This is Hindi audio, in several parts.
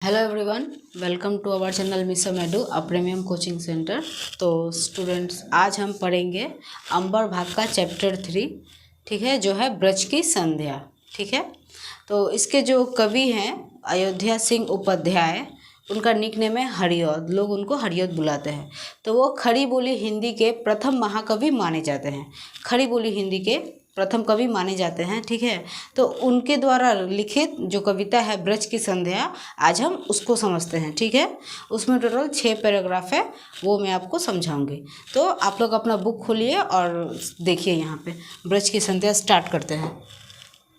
Hello everyone, welcome to our channel मिसम edu a premium coaching centre. तो स्टूडेंट्स, आज हम पढ़ेंगे अंबर भाग का चैप्टर 3, ठीक है, जो है ब्रज की संध्या। ठीक है, तो इसके जो कवि हैं अयोध्या सिंह उपाध्याय, उनका निकनेम है हरिऔध, लोग उनको हरिऔध बुलाते हैं। तो वो खड़ी बोली हिंदी के प्रथम महाकवि माने जाते हैं, खड़ी बोली हिंदी के प्रथम कवि माने जाते हैं। ठीक है, तो उनके द्वारा लिखित जो कविता है ब्रज की संध्या, आज हम उसको समझते हैं। ठीक है, उसमें टोटल 6 पैराग्राफ है, वो मैं आपको समझाऊंगी। तो आप लोग अपना बुक खोलिए और देखिए, यहाँ पे ब्रज की संध्या स्टार्ट करते हैं।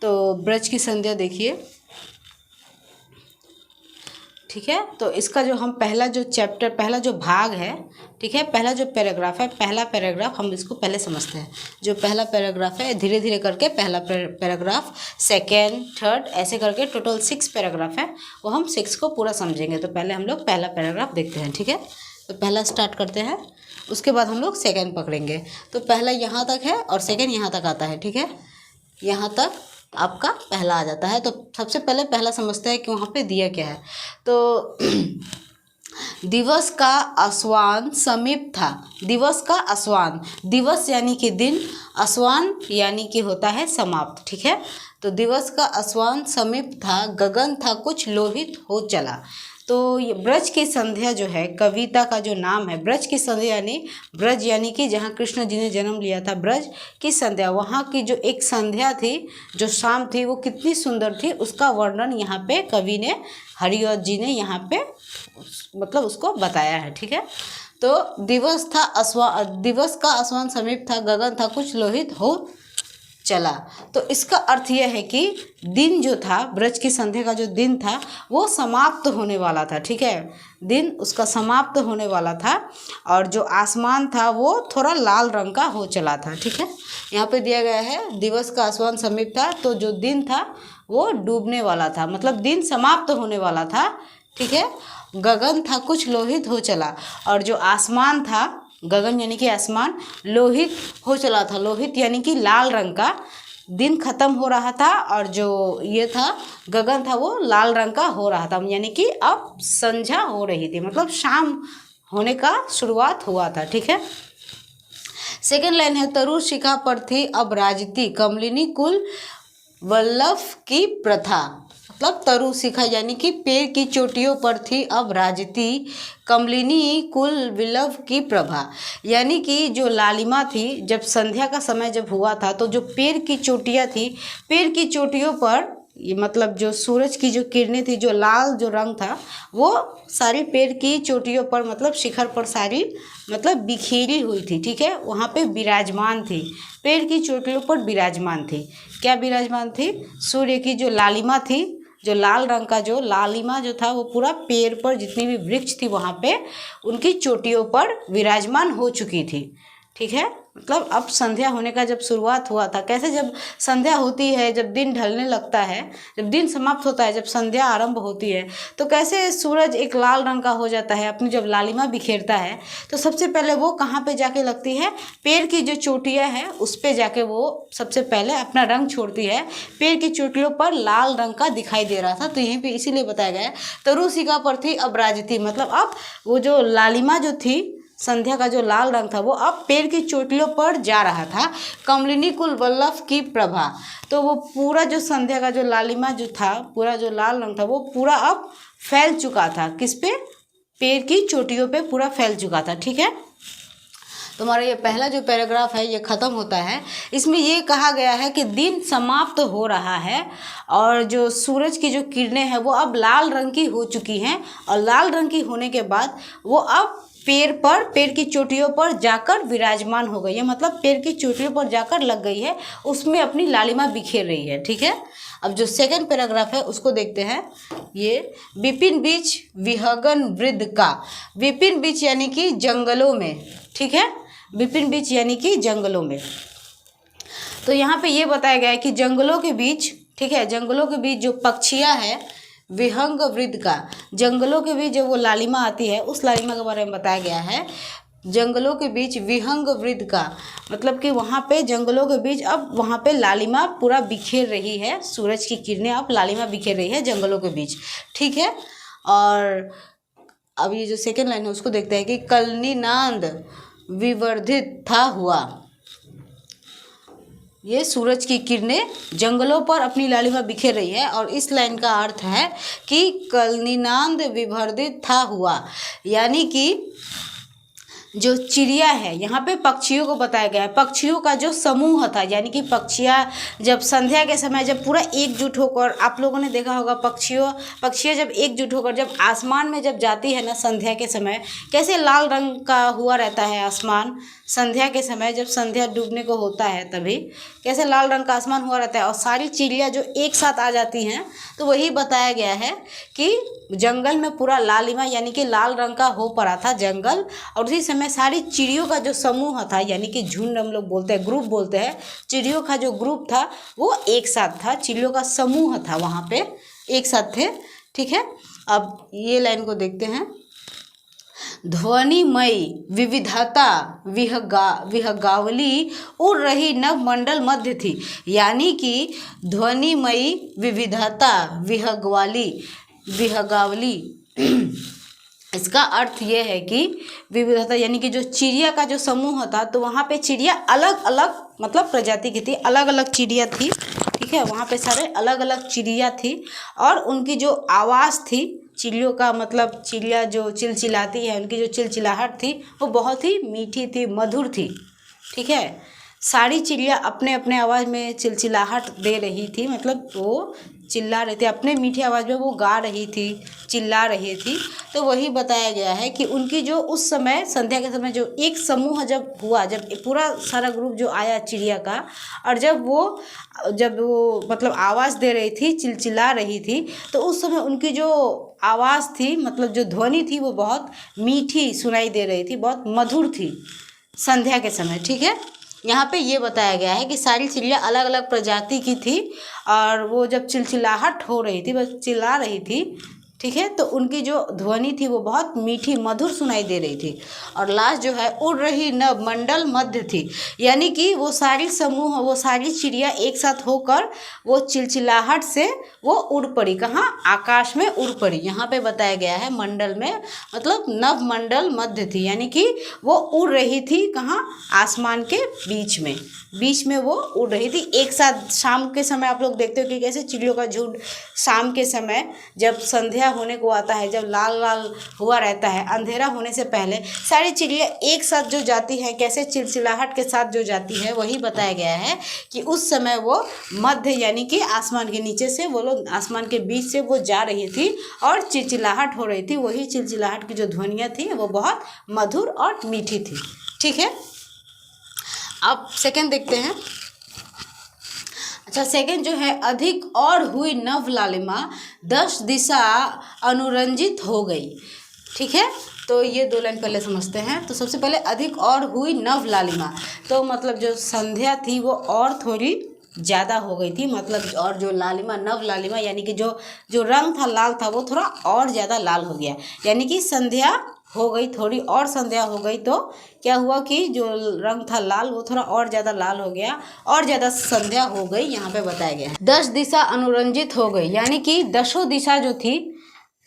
तो ब्रज की संध्या देखिए, ठीक है। तो इसका जो हम पहला जो चैप्टर, पहला जो भाग है, ठीक है, पहला जो पैराग्राफ है, पहला पैराग्राफ हम इसको पहले समझते हैं। जो पहला पैराग्राफ है, धीरे धीरे करके पहला पैराग्राफ, सेकेंड, थर्ड, ऐसे करके टोटल 6 पैराग्राफ है, वो हम 6 को पूरा समझेंगे। तो पहले हम लोग पहला पैराग्राफ देखते हैं। ठीक है, तो पहला स्टार्ट करते हैं, उसके बाद हम लोग सेकेंड पकड़ेंगे। तो पहला यहाँ तक है और सेकेंड यहाँ तक आता है। ठीक है, यहाँ तक आपका पहला आ जाता है। तो सबसे पहले पहला समझते हैं कि वहाँ पे दिया क्या है। तो दिवस का आसवान समीप था। दिवस का आसवान, दिवस यानी कि दिन, आसवान यानी कि होता है समाप्त। ठीक है, तो दिवस का आसवान समीप था, गगन था कुछ लोहित हो चला। तो ये ब्रज की संध्या जो है, कविता का जो नाम है ब्रज की संध्या, यानी ब्रज यानी कि जहाँ कृष्ण जी ने जन्म लिया था, ब्रज की संध्या, वहाँ की जो एक संध्या थी, जो शाम थी, वो कितनी सुंदर थी, उसका वर्णन यहाँ पे कवि ने, हरिऔध जी ने यहाँ पे मतलब उसको बताया है। ठीक है, तो दिवस का आसमान समीप था, गगन था कुछ लोहित हो चला। तो इसका अर्थ यह है कि दिन जो था, ब्रज की संध्या का जो दिन था, वो समाप्त होने वाला था। ठीक है, दिन उसका समाप्त होने वाला था, और जो आसमान था वो थोड़ा लाल रंग का हो चला था। ठीक है, यहाँ पे दिया गया है दिवस का आसमान समीप था, तो जो दिन था वो डूबने वाला था, मतलब दिन समाप्त होने वाला था। ठीक है, गगन था कुछ लोहित हो चला, और जो आसमान था, गगन यानी कि आसमान, लोहित हो चला था, लोहित यानी कि लाल रंग का, दिन खत्म हो रहा था, और जो ये था गगन था वो लाल रंग का हो रहा था, यानी कि अब संध्या हो रही थी, मतलब शाम होने का शुरुआत हुआ था। ठीक है, सेकेंड लाइन है, तरु शिखा पर थी अब राजती, कमलिनी कुल वल्लभ की प्रथा। मतलब तरु शिखा यानी कि पेड़ की चोटियों पर थी अब राजती, कमलिनी कुल विलभ की प्रभा, यानी कि जो लालिमा थी, जब संध्या का समय जब हुआ था, तो जो पेड़ की चोटियाँ थी, पेड़ की चोटियों पर, ये मतलब जो सूरज की जो किरणें थी, जो लाल जो रंग था, वो सारी पेड़ की चोटियों पर, मतलब शिखर पर सारी मतलब बिखेरी हुई थी। ठीक है, वहाँ पे विराजमान थी, पेड़ की चोटियों पर विराजमान थी। क्या विराजमान थी? सूर्य की जो लालिमा थी, जो लाल रंग का जो लालिमा जो था, वो पूरा पेड़ पर जितनी भी वृक्ष थी वहाँ पे उनकी चोटियों पर विराजमान हो चुकी थी। ठीक है, मतलब अब संध्या होने का जब शुरुआत हुआ था, कैसे जब संध्या होती है, जब दिन ढलने लगता है, जब दिन समाप्त होता है, जब संध्या आरंभ होती है, तो कैसे सूरज एक लाल रंग का हो जाता है, अपनी जब लालिमा बिखेरता है, तो सबसे पहले वो कहाँ पे जाके लगती है? पेड़ की जो चोटियाँ हैं उस पे जाके वो सबसे पहले अपना रंग छोड़ती है। पेड़ की चोटियों पर लाल रंग का दिखाई दे रहा था, तो यहीं पर इसीलिए बताया गया है तरु शिखा पर थी अब राजती, मतलब अब वो जो लालिमा जो थी, संध्या का जो लाल रंग था, वो अब पेड़ की चोटियों पर जा रहा था। कमलिनी कुल वल्लभ की प्रभा, तो वो पूरा जो संध्या का जो लालिमा जो था, पूरा जो लाल रंग था, वो पूरा अब फैल चुका था। किस पे? पेड़ की चोटियों पे पूरा फैल चुका था। ठीक है, तुम्हारा ये पहला जो पैराग्राफ है ये ख़त्म होता है। इसमें ये कहा गया है कि दिन समाप्त हो रहा है, और जो सूरज की जो किरणें हैं वो अब लाल रंग की हो चुकी हैं, और लाल रंग की होने के बाद वो अब पेड़ की चोटियों पर जाकर विराजमान हो गई है, मतलब पेड़ की चोटियों पर जाकर लग गई है, उसमें अपनी लालिमा बिखेर रही है। ठीक है, अब जो सेकंड पैराग्राफ है उसको देखते हैं। ये विपिन बीच विहगन वृद्ध का, विपिन बीच यानी कि जंगलों में। ठीक है, विपिन बीच यानी कि जंगलों में। तो यहाँ पे ये बताया गया है कि जंगलों के बीच, ठीक है, जंगलों के बीच जो पक्षियाँ हैं, विहंग वृद्ध का, जंगलों के बीच जो वो लालिमा आती है, उस लालिमा के बारे में बताया गया है। जंगलों के बीच विहंग वृद्ध का, मतलब कि वहाँ पे जंगलों के बीच अब वहाँ पे लालिमा पूरा बिखेर रही है, सूरज की किरणें अब लालिमा बिखेर रही है जंगलों के बीच। ठीक है, और अब ये जो सेकेंड लाइन है उसको देखते हैं कि कलनीनांद विवर्धित था हुआ। ये सूरज की किरणें जंगलों पर अपनी लालिमा बिखेर रही है, और इस लाइन का अर्थ है कि कलनीनांद विवर्धित था हुआ, यानी कि जो चिड़िया है, यहाँ पे पक्षियों को बताया गया है। पक्षियों का जो समूह था, यानी कि पक्षियाँ जब संध्या के समय जब पूरा एकजुट होकर, आप लोगों ने देखा होगा पक्षियाँ जब एकजुट होकर जब आसमान में जब जाती है ना संध्या के समय, कैसे लाल रंग का हुआ रहता है आसमान। संध्या के समय जब संध्या डूबने को होता है तभी कैसे लाल रंग का आसमान हुआ रहता है, और सारी चिड़िया जो एक साथ आ जाती हैं, तो वही बताया गया है कि जंगल में पूरा लालिमा यानी कि लाल रंग का हो पड़ा था जंगल, और उसी समय सारी चिड़ियों का जो समूह था, यानी कि झुंड हम लोग बोलते हैं, ग्रुप बोलते हैं, चिड़ियों का जो ग्रुप था वो एक साथ था, चिड़ियों का समूह था, वहाँ पे एक साथ थे। ठीक है, अब ये लाइन को देखते हैं। ध्वनिमयी विविधता विहगावली उड़ रही नव मंडल मध्य थी, यानी कि ध्वनिमयी विविधता विहगावली इसका अर्थ ये है कि विविधता यानी कि जो चिड़िया का जो समूह था, तो वहाँ पे चिड़िया अलग अलग मतलब प्रजाति की थी, अलग अलग चिड़िया थी। ठीक है, वहाँ पे सारे अलग अलग चिड़िया थी, और उनकी जो आवाज़ थी चिड़ियों का, मतलब चिड़िया जो चिलचिलाती है, उनकी जो चिलचिलाहट थी वो बहुत ही मीठी थी, मधुर थी। ठीक है, सारी चिड़िया अपने अपने आवाज़ में चिलचिलाहट दे रही थी, मतलब वो चिल्ला रहे थे अपने मीठी आवाज़ में, वो गा रही थी, चिल्ला रही थी। तो वही बताया गया है कि उनकी जो उस समय संध्या के समय जो एक समूह जब हुआ, जब पूरा सारा ग्रुप जो आया चिड़िया का, और जब वो मतलब आवाज़ दे रही थी, चिलचिला रही थी, तो उस समय उनकी जो आवाज़ थी, मतलब जो ध्वनि थी, वो बहुत मीठी सुनाई दे रही थी, बहुत मधुर थी संध्या के समय। ठीक है, यहाँ पे ये बताया गया है कि सारी चिड़िया अलग अलग प्रजाति की थी, और वो जब चिलचिलाहट हो रही थी, बस चिल्ला रही थी। ठीक है, तो उनकी जो ध्वनि थी वो बहुत मीठी मधुर सुनाई दे रही थी। और लास्ट जो है उड़ रही नभ मंडल मध्य थी, यानी कि वो सारी समूह, वो सारी चिड़िया एक साथ होकर वो चिलचिलाहट से वो उड़ पड़ी, कहाँ, आकाश में उड़ पड़ी। यहाँ पे बताया गया है मंडल में मतलब नभ मंडल मध्य थी, यानी कि वो उड़ रही थी कहाँ, आसमान के बीच में वो उड़ रही थी एक साथ। शाम के समय आप लोग देखते हो कि कैसे चिड़ियों का झुंड शाम के समय जब संध्या होने को आता है, जब लाल लाल हुआ रहता है, अंधेरा होने से पहले सारी चिड़िया एक साथ जो जाती हैं, कैसे चिलचिलाहट के साथ जो जाती है, वही बताया गया है कि उस समय वो मध्य यानी कि आसमान के नीचे से वो लोग आसमान के बीच से वो जा रही थी और चिलचिलाहट हो रही थी। वही चिलचिलाहट की जो ध्वनियाँ थी वो बहुत मधुर और मीठी थी। ठीक है, अब सेकंड देखते हैं। अच्छा, सेकंड जो है, अधिक और हुई नव लालिमा 10 दिशा अनुरंजित हो गई। ठीक है, तो ये दो लाइन पहले समझते हैं। तो सबसे पहले अधिक और हुई नव लालिमा, तो मतलब जो संध्या थी वो और थोड़ी ज़्यादा हो गई थी, मतलब और जो लालिमा नव लालिमा यानी कि जो रंग था लाल था वो थोड़ा और ज़्यादा लाल हो गया, यानी कि संध्या हो गई, थोड़ी और संध्या हो गई, तो क्या हुआ कि जो रंग था लाल वो थोड़ा और ज़्यादा लाल हो गया, और ज़्यादा संध्या हो गई। यहाँ पे बताया गया है 10 दिशा अनुरंजित हो गई, यानी कि 10 दिशा जो थी,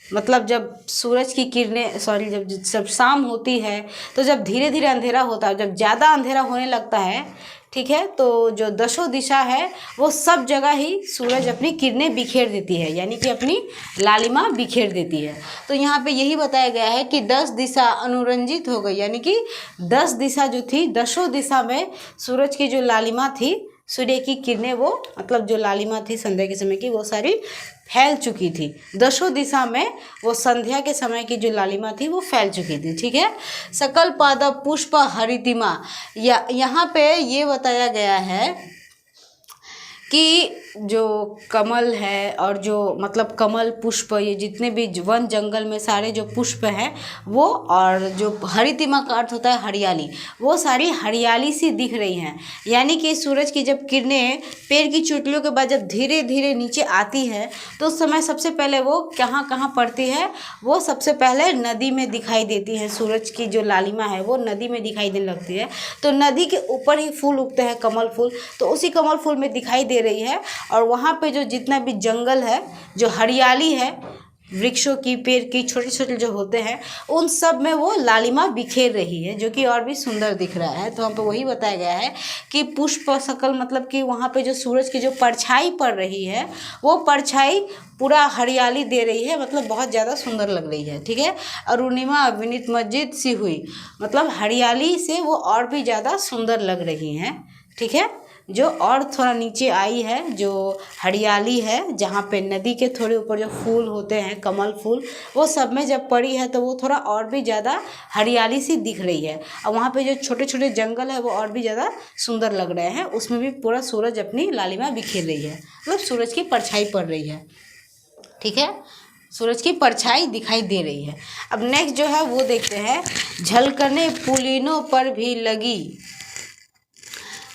मतलब जब सूरज की किरणें जब शाम होती है, तो जब धीरे धीरे अंधेरा होता है, जब ज़्यादा अंधेरा होने लगता है, ठीक है, तो जो 10 दिशा है वो सब जगह ही सूरज अपनी किरणें बिखेर देती है, यानी कि अपनी लालिमा बिखेर देती है। तो यहाँ पे यही बताया गया है कि 10 दिशा अनुरंजित हो गई, यानी कि 10 दिशा जो थी, 10 दिशा में सूरज की जो लालिमा थी, सूर्य की किरणें, वो मतलब जो लालिमा थी संध्या के समय की, वो सारी फैल चुकी थी। 10 दिशा में वो संध्या के समय की जो लालिमा थी वो फैल चुकी थी। ठीक है, सकल पादप पुष्प हरितिमा, यहाँ पे ये बताया गया है कि जो कमल है और जो मतलब कमल पुष्प, ये जितने भी वन जंगल में सारे जो पुष्प हैं वो, और जो हरितिमा का अर्थ होता है हरियाली, वो सारी हरियाली सी दिख रही हैं। यानी कि सूरज की जब किरणें पेड़ की चोटियों के बाद जब धीरे धीरे नीचे आती हैं, तो उस समय सबसे पहले वो कहाँ कहाँ पड़ती है, वो सबसे पहले नदी में दिखाई देती है। सूरज की जो लालिमा है वो नदी में दिखाई देने लगती है, तो नदी के ऊपर ही फूल उगते हैं, कमल फूल, तो उसी कमल फूल में दिखाई दे रही है। और वहाँ पे जो जितना भी जंगल है, जो हरियाली है, वृक्षों की, पेड़ की, छोटे छोटे जो होते हैं उन सब में वो लालिमा बिखेर रही है, जो कि और भी सुंदर दिख रहा है। तो वहाँ पे वही बताया गया है कि पुष्प सकल मतलब कि वहाँ पे जो सूरज की जो परछाई पड़ रही है वो परछाई पूरा हरियाली दे रही है, मतलब बहुत ज़्यादा सुंदर लग रही है। ठीक है, अरुणिमा अविनित मस्जिद सी हुई, मतलब हरियाली से वो और भी ज़्यादा सुंदर लग रही हैं। ठीक है, जो और थोड़ा नीचे आई है जो हरियाली है, जहाँ पे नदी के थोड़े ऊपर जो फूल होते हैं कमल फूल, वो सब में जब पड़ी है तो वो थोड़ा और भी ज़्यादा हरियाली सी दिख रही है। और वहाँ पे जो छोटे छोटे जंगल है वो और भी ज़्यादा सुंदर लग रहे हैं, उसमें भी पूरा सूरज अपनी लालिमा बिखेर रही है, मतलब सूरज की परछाई पड़ रही है। ठीक है, सूरज की परछाई दिखाई दे रही है। अब नेक्स्ट जो है वो देखते हैं, झलकने पुलिनों पर भी लगी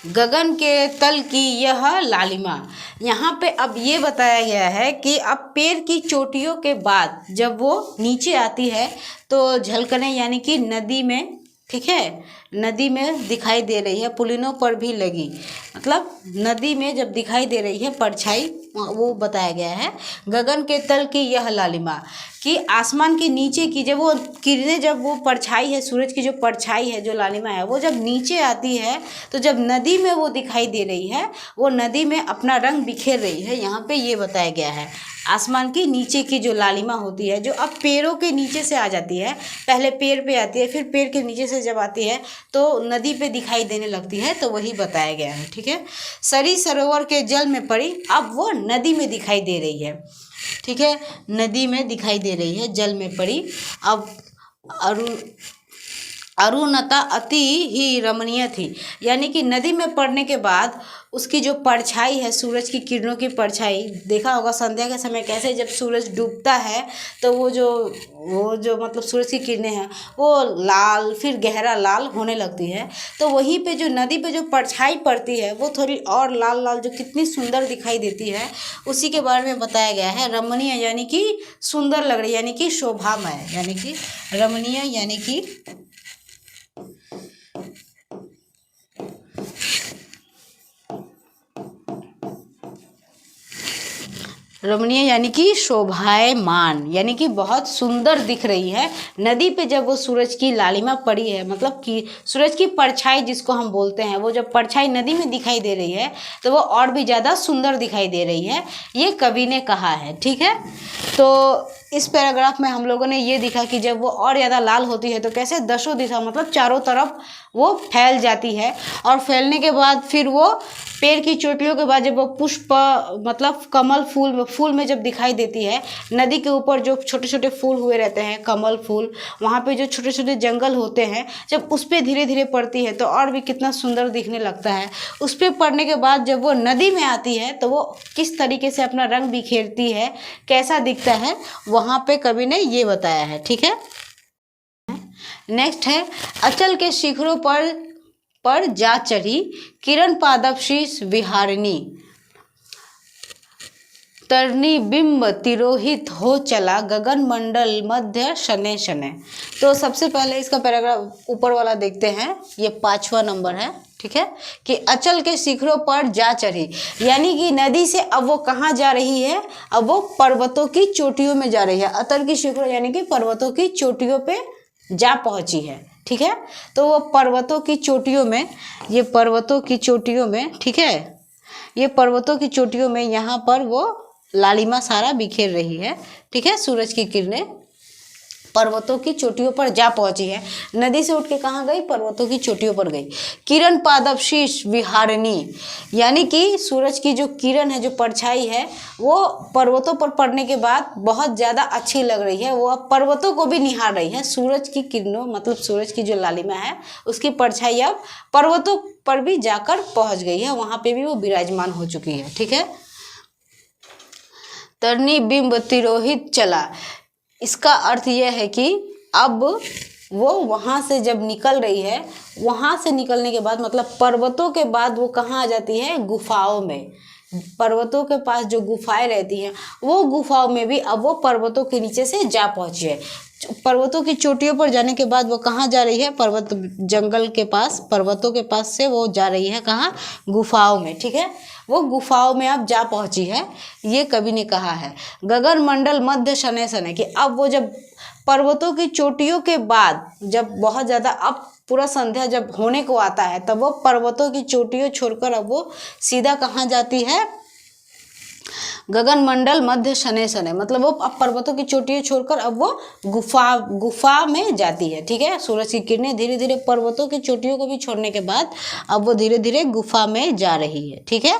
गगन के तल की यह लालिमा। यहाँ पे अब ये बताया गया है कि अब पेड़ की चोटियों के बाद जब वो नीचे आती है तो झलकने यानी कि नदी में, ठीक है, नदी में दिखाई दे रही है, पुलिनों पर भी लगी, मतलब नदी में जब दिखाई दे रही है परछाई, वो बताया गया है। गगन के तल की यह लालिमा, कि आसमान के नीचे की जब वो किरणें, जब वो परछाई है, सूरज की जो परछाई है, जो लालिमा है, वो जब नीचे आती है तो जब नदी में वो दिखाई दे रही है, वो नदी में अपना रंग बिखेर रही है। यहाँ पे ये बताया गया है, आसमान के नीचे की जो लालिमा होती है, जो अब पेड़ों के नीचे से आ जाती है, पहले पेड़ पे आती है, फिर पेड़ के नीचे से जब आती है तो नदी पे दिखाई देने लगती है, तो वही बताया गया है। ठीक है, सरी सरोवर के जल में पड़ी, अब वो नदी में दिखाई दे रही है। ठीक है, नदी में दिखाई दे रही है, जल में पड़ी। अब अरुणता अति ही रमणीय थी, यानी कि नदी में पड़ने के बाद उसकी जो परछाई है, सूरज की किरणों की परछाई, देखा होगा संध्या के समय कैसे जब सूरज डूबता है तो वो जो मतलब सूरज की किरणें हैं वो लाल, फिर गहरा लाल होने लगती है। तो वहीं पे जो नदी पे जो परछाई पड़ती है वो थोड़ी और लाल लाल, जो कितनी सुंदर दिखाई देती है, उसी के बारे में बताया गया है। रमणीय यानी कि सुंदर लग रही, यानी कि शोभामय, यानी कि रमणीय यानी कि रमणीय यानी कि शोभायमान, यानी कि बहुत सुंदर दिख रही है। नदी पे जब वो सूरज की लालिमा पड़ी है, मतलब कि सूरज की परछाई जिसको हम बोलते हैं, वो जब परछाई नदी में दिखाई दे रही है तो वो और भी ज़्यादा सुंदर दिखाई दे रही है, ये कवि ने कहा है। ठीक है, तो इस पैराग्राफ में हम लोगों ने ये देखा कि जब वो और ज़्यादा लाल होती है तो कैसे दसों दिशा, मतलब चारों तरफ वो फैल जाती है, और फैलने के बाद फिर वो पेड़ की चोटियों के बाद जब वो पुष्प, मतलब कमल फूल में जब दिखाई देती है, नदी के ऊपर जो छोटे छोटे फूल हुए रहते हैं कमल फूल, वहाँ पे जो छोटे छोटे जंगल होते हैं, जब उस पर धीरे धीरे पड़ती है तो और भी कितना सुंदर दिखने लगता है। उस पर पड़ने के बाद जब वो नदी में आती है तो वो किस तरीके से अपना रंग बिखेरती है, कैसा दिखता है, वहाँ पे कवि ने ये बताया है। ठीक है, नेक्स्ट है, अचल के शिखरों पर जा चढ़ी किरण पादप शीश विहारिणी, तरनी बिंब तिरोहित हो चला गगन मंडल मध्य शने शने। तो सबसे पहले इसका पैराग्राफ ऊपर वाला देखते हैं, ये 5वां नंबर है। ठीक है, कि अचल के शिखरों पर जा चढ़ी, यानी कि नदी से अब वो कहाँ जा रही है, अब वो पर्वतों की चोटियों में जा रही है। अतल की शिखरों यानी कि पर्वतों की चोटियों पे जा पहुंची है। ठीक है, तो वो पर्वतों की चोटियों में, ये पर्वतों की चोटियों में, ठीक है, ये पर्वतों की चोटियों में यहाँ पर वो लालिमा सारा बिखेर रही है। ठीक है, सूरज की किरणें पर्वतों की चोटियों पर जा पहुंची है। नदी से उठ के कहाँ गई, पर्वतों की चोटियों पर गई। किरण पादप शीश विहारिणी, यानी कि सूरज की जो किरण है, जो परछाई है, वो पर्वतों पर पड़ने के बाद बहुत ज़्यादा अच्छी लग रही है, वो अब पर्वतों को भी निहार रही है। सूरज की किरणों, मतलब सूरज की जो लालिमा है, उसकी परछाई अब पर्वतों पर भी जाकर पहुँच गई है, वहाँ पर भी वो विराजमान हो चुकी है। ठीक है, तरनी बिंब तिरोहित चला, इसका अर्थ यह है कि अब वो वहाँ से जब निकल रही है, वहाँ से निकलने के बाद, मतलब पर्वतों के बाद वो कहाँ आ जाती है, गुफाओं में। पर्वतों के पास जो गुफाएं रहती हैं, वो गुफाओं में भी अब वो पर्वतों के नीचे से जा पहुँची है। पर्वतों की चोटियों पर जाने के बाद वो कहाँ जा रही है, पर्वत जंगल के पास, पर्वतों के पास से वो जा रही है कहाँ, गुफाओं में। ठीक है, वो गुफाओं में अब जा पहुंची है, ये कवि ने कहा है। गगन मंडल मध्य शनै शनै, कि अब वो जब पर्वतों की चोटियों के बाद जब बहुत ज़्यादा अब पूरा संध्या जब होने को आता है, तब वो पर्वतों की चोटियों छोड़कर अब वो सीधा कहाँ जाती है, गगन मंडल मध्य शनै शनै, मतलब वो अब पर्वतों की चोटियां छोड़कर अब वो गुफा में जाती है। ठीक है, सूरज की किरणें धीरे धीरे पर्वतों की चोटियों को भी छोड़ने के बाद अब वो धीरे धीरे गुफा में जा रही है। ठीक है,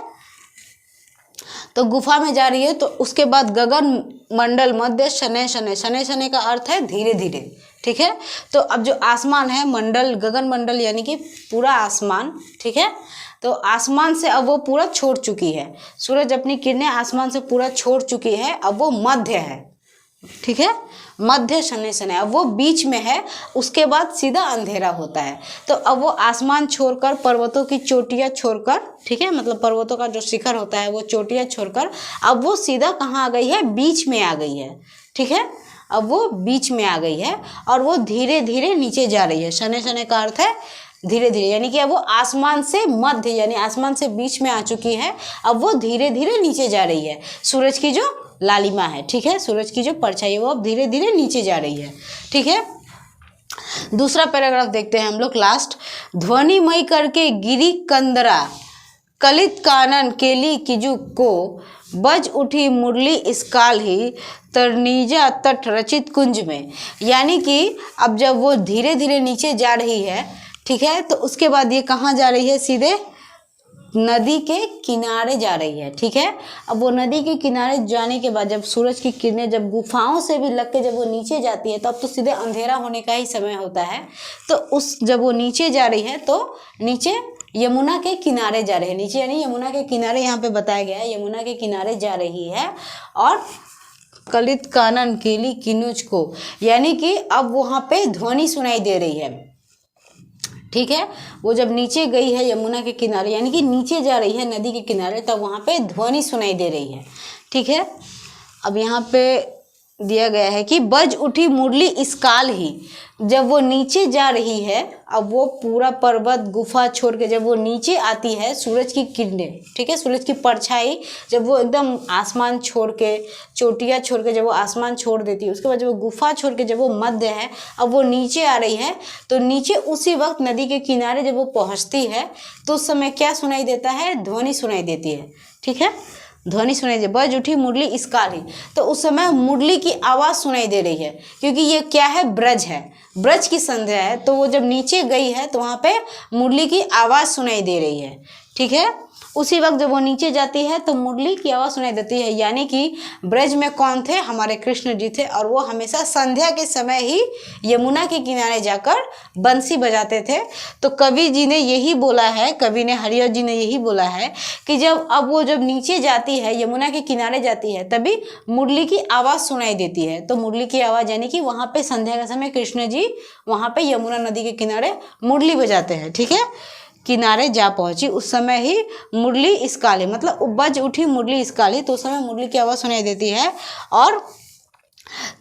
तो गुफा में जा रही है, तो उसके बाद गगन मंडल मध्य शनै शनै, शनै शनै का अर्थ है धीरे धीरे। ठीक है, तो अब जो आसमान है, मंडल, गगन मंडल यानी कि पूरा आसमान। ठीक है, तो आसमान से अब वो पूरा छोड़ चुकी है, सूरज अपनी किरणें आसमान से पूरा छोड़ चुकी है, अब वो मध्य है। ठीक है, मध्य शनै शनै, अब वो बीच में है, उसके बाद सीधा अंधेरा होता है। तो अब वो आसमान छोड़कर, पर्वतों की चोटियां छोड़कर, ठीक है, मतलब पर्वतों का जो शिखर होता है वो चोटियां छोड़कर अब वो सीधा कहाँ आ गई है, बीच में आ गई है। ठीक है, अब वो बीच में आ गई है और वो धीरे धीरे नीचे जा रही है। शनै शनै का अर्थ है धीरे धीरे, यानी कि अब वो आसमान से मध्य यानी आसमान से बीच में आ चुकी है, अब वो धीरे धीरे नीचे जा रही है। सूरज की जो लालिमा है, ठीक है, सूरज की जो परछाई है वो अब धीरे धीरे नीचे जा रही है। ठीक है, दूसरा पैराग्राफ देखते हैं हम लोग लास्ट। ध्वनिमय करके गिरी कंदरा, कलित कानन केली किजु को, बज उठी मुरली इस काल ही, तरनीजा तट रचित कुंज में। यानी कि अब जब वो धीरे धीरे नीचे जा रही है, ठीक है, तो उसके बाद ये कहाँ जा रही है, सीधे नदी के किनारे जा रही है। ठीक है, अब वो नदी के किनारे जाने के बाद जब सूरज की किरणें जब गुफाओं से भी लग के जब वो नीचे जाती है, तब तो सीधे अंधेरा होने का ही समय होता है। तो उस जब वो नीचे जा रही है, तो नीचे यमुना के किनारे जा रही है, नीचे यानी यमुना के किनारे यहाँ पे बताया गया है, यमुना के किनारे जा रही है। और कलित कानन केली किनुज को, यानी कि अब वहाँ पे ध्वनि सुनाई दे रही है। ठीक है, वो जब नीचे गई है यमुना के किनारे, यानी कि नीचे जा रही है नदी के किनारे, तब वहाँ पे ध्वनि सुनाई दे रही है। ठीक है, अब यहाँ पे दिया गया है कि बज उठी मुरली इस काल ही, जब वो नीचे जा रही है, अब वो पूरा पर्वत गुफा छोड़ के जब वो नीचे आती है, सूरज की किरणें, ठीक है, सूरज की परछाई जब वो एकदम आसमान छोड़ के, चोटियाँ छोड़ के जब वो आसमान छोड़ देती है, उसके बाद जब वो गुफा छोड़ के जब वो मध्य है, अब वो नीचे आ रही है, तो नीचे उसी वक्त नदी के किनारे जब वो पहुँचती है, तो उस समय क्या सुनाई देता है, ध्वनि सुनाई देती है। ठीक है, ध्वनि सुनाई दे, बज उठी मुरली इस काल ही, तो उस समय मुरली की आवाज़ सुनाई दे रही है, क्योंकि ये क्या है, ब्रज है, ब्रज की संध्या है। तो वो जब नीचे गई है तो वहाँ पे मुरली की आवाज़ सुनाई दे रही है। ठीक है, उसी वक्त जब वो नीचे जाती है तो मुरली की आवाज़ सुनाई देती है, यानी कि ब्रज में कौन थे, हमारे कृष्ण जी थे, और वो हमेशा संध्या के समय ही यमुना के किनारे जाकर बंसी बजाते थे। तो कवि जी ने यही बोला है, कवि ने, हरिहर जी ने यही बोला है कि जब नीचे जाती है, यमुना के किनारे जाती है, तभी मुरली की आवाज़ सुनाई देती है। तो मुरली की आवाज़ यानी कि वहाँ पे संध्या के समय कृष्ण जी वहाँ पे यमुना नदी के किनारे मुरली बजाते हैं। ठीक है, किनारे जा पहुंची, उस समय ही मुरली इस काली, मतलब बज उठी मुरली इस काली, तो उस समय मुरली की आवाज़ सुनाई देती है। और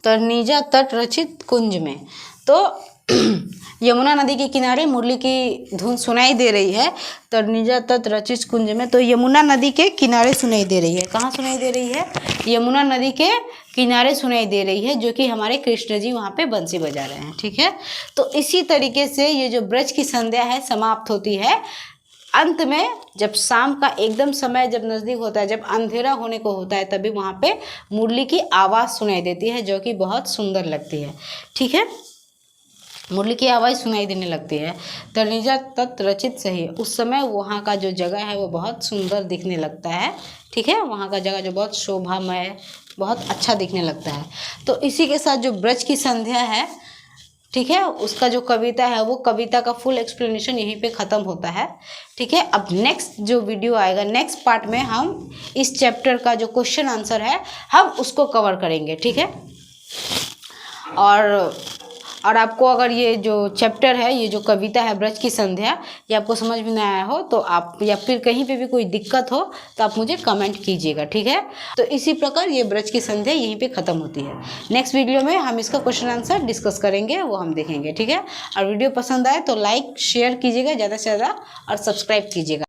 तरनीजा तट रचित कुंज में, तो यमुना नदी के किनारे मुरली की धुन सुनाई दे रही है, तरनीजा तट रचित कुंज में। तो यमुना नदी के किनारे सुनाई दे रही है, कहाँ सुनाई दे रही है, यमुना नदी के किनारे सुनाई दे रही है, जो कि हमारे कृष्ण जी वहाँ पे बंसी बजा रहे हैं। ठीक है, तो इसी तरीके से ये जो ब्रज की संध्या है समाप्त होती है। अंत में जब शाम का एकदम समय जब नज़दीक होता है, जब अंधेरा होने को होता है, तभी वहाँ पे मुरली की आवाज़ सुनाई देती है, जो कि बहुत सुंदर लगती है। ठीक है, मुरली की आवाज़ सुनाई देने लगती है। तरनीजा तट रचित सही, उस समय वहाँ का जो जगह है वो बहुत सुंदर दिखने लगता है। ठीक है, वहाँ का जगह जो बहुत शोभामय, बहुत अच्छा दिखने लगता है। तो इसी के साथ जो ब्रज की संध्या है, ठीक है, उसका जो कविता है, वो कविता का फुल एक्सप्लेनेशन यहीं पे ख़त्म होता है। ठीक है, अब नेक्स्ट जो वीडियो आएगा, नेक्स्ट पार्ट में हम इस चैप्टर का जो क्वेश्चन आंसर है, हम उसको कवर करेंगे। ठीक है, और और आपको अगर ये जो चैप्टर है, ये जो कविता है ब्रज की संध्या, ये आपको समझ में नहीं आया हो तो आप, या फिर कहीं पे भी कोई दिक्कत हो तो आप मुझे कमेंट कीजिएगा, ठीक है। तो इसी प्रकार ये ब्रज की संध्या यहीं पे ख़त्म होती है। नेक्स्ट वीडियो में हम इसका क्वेश्चन आंसर डिस्कस करेंगे, वो हम देखेंगे, ठीक है। और वीडियो पसंद आए तो लाइक शेयर कीजिएगा ज़्यादा से ज़्यादा और सब्सक्राइब कीजिएगा।